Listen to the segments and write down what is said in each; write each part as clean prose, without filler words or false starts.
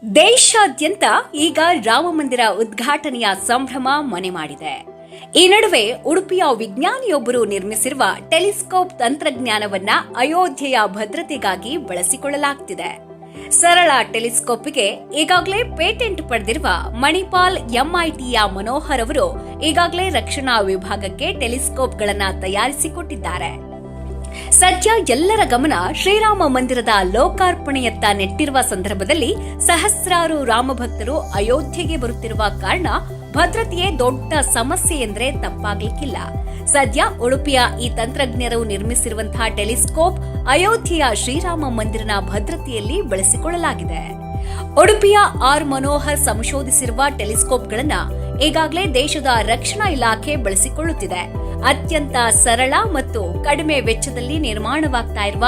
ದೇಶಾದ್ಯಂತ ಈಗ ರಾಮಮಂದಿರ ಉದ್ಘಾಟನೆಯ ಸಂಭ್ರಮ ಮನೆ ಮಾಡಿದೆ. ಈ ನಡುವೆ ಉಡುಪಿಯ ವಿಜ್ಞಾನಿಯೊಬ್ಬರು ನಿರ್ಮಿಸಿರುವ ಟೆಲಿಸ್ಕೋಪ್ ತಂತ್ರಜ್ಞಾನವನ್ನ ಅಯೋಧ್ಯೆಯ ಭದ್ರತೆಗಾಗಿ ಬಳಸಿಕೊಳ್ಳಲಾಗುತ್ತಿದೆ. ಸರಳ ಟೆಲಿಸ್ಕೋಪ್ಗೆ ಈಗಾಗಲೇ ಪೇಟೆಂಟ್ ಪಡೆದಿರುವ ಮಣಿಪಾಲ್ ಎಂಐಟಿಯ ಮನೋಹರ್ ಅವರು ಈಗಾಗಲೇ ರಕ್ಷಣಾ ವಿಭಾಗಕ್ಕೆ ಟೆಲಿಸ್ಕೋಪ್ಗಳನ್ನು ತಯಾರಿಸಿಕೊಟ್ಟಿದ್ದಾರೆ. ಸದ್ಯ ಎಲ್ಲರ ಗಮನ ಶ್ರೀರಾಮ ಮಂದಿರದ ಲೋಕಾರ್ಪಣೆಯತ್ತ ನೆಟ್ಟಿರುವ ಸಂದರ್ಭದಲ್ಲಿ ಸಹಸ್ರಾರು ರಾಮಭಕ್ತರು ಅಯೋಧ್ಯೆಗೆ ಬರುತ್ತಿರುವ ಕಾರಣ ಭದ್ರತೆಯೇ ದೊಡ್ಡ ಸಮಸ್ಯೆ ಎಂದರೆ ತಪ್ಪಾಗಲಿಕ್ಕಿಲ್ಲ. ಸದ್ಯ ಉಡುಪಿಯ ಈ ತಂತ್ರಜ್ಞರು ನಿರ್ಮಿಸಿರುವಂತಹ ಟೆಲಿಸ್ಕೋಪ್ ಅಯೋಧ್ಯೆಯ ಶ್ರೀರಾಮ ಮಂದಿರನ ಭದ್ರತೆಯಲ್ಲಿ ಬಳಸಿಕೊಳ್ಳಲಾಗಿದೆ. ಉಡುಪಿಯ ಆರ್ ಮನೋಹರ್ ಸಂಶೋಧಿಸಿರುವ ಟೆಲಿಸ್ಕೋಪ್ಗಳನ್ನು ಈಗಾಗಲೇ ದೇಶದ ರಕ್ಷಣಾ ಇಲಾಖೆ ಬಳಸಿಕೊಳ್ಳುತ್ತಿದೆ. ಅತ್ಯಂತ ಸರಳ ಮತ್ತು ಕಡಿಮೆ ವೆಚ್ಚದಲ್ಲಿ ನಿರ್ಮಾಣವಾಗ್ತಾ ಇರುವ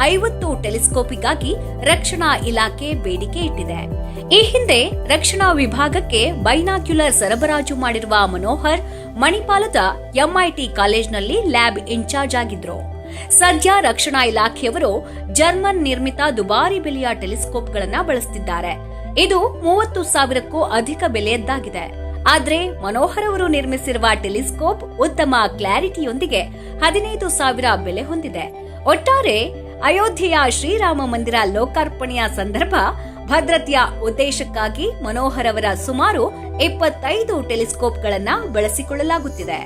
50 ಟೆಲಿಸ್ಕೋಪಿಗಾಗಿ ರಕ್ಷಣಾ ಇಲಾಖೆ ಬೇಡಿಕೆ ಇಟ್ಟಿದೆ. ಈ ಹಿಂದೆ ರಕ್ಷಣಾ ವಿಭಾಗಕ್ಕೆ ಬೈನಾಕ್ಯುಲರ್ ಸರಬರಾಜು ಮಾಡಿರುವ ಮನೋಹರ್ ಮಣಿಪಾಲದ ಎಂಐಟಿ ಕಾಲೇಜಿನಲ್ಲಿ ಲ್ಯಾಬ್ ಇನ್ಚಾರ್ಜ್ ಆಗಿದ್ರು. ಸದ್ಯ ರಕ್ಷಣಾ ಇಲಾಖೆಯವರು ಜರ್ಮನ್ ನಿರ್ಮಿತ ದುಬಾರಿ ಬೆಲೆಯ ಟೆಲಿಸ್ಕೋಪ್ಗಳನ್ನು ಬಳಸುತ್ತಿದ್ದಾರೆ. ಇದು 30,000ಕ್ಕೂ ಅಧಿಕ ಬೆಲೆಯದ್ದಾಗಿದೆ. ಆದರೆ ಮನೋಹರ್ ಅವರು ನಿರ್ಮಿಸಿರುವ ಟೆಲಿಸ್ಕೋಪ್ ಉತ್ತಮ ಕ್ಲಾರಿಟಿಯೊಂದಿಗೆ 15,000 ಬೆಲೆ ಹೊಂದಿದೆ. ಒಟ್ಟಾರೆ ಅಯೋಧ್ಯೆಯ ಶ್ರೀರಾಮ ಮಂದಿರ ಲೋಕಾರ್ಪಣೆಯ ಸಂದರ್ಭ ಭದ್ರತೆಯ ಉದ್ದೇಶಕ್ಕಾಗಿ ಮನೋಹರ್ ಅವರ ಸುಮಾರು 25 ಟೆಲಿಸ್ಕೋಪ್ಗಳನ್ನು ಬಳಸಿಕೊಳ್ಳಲಾಗುತ್ತಿದೆ.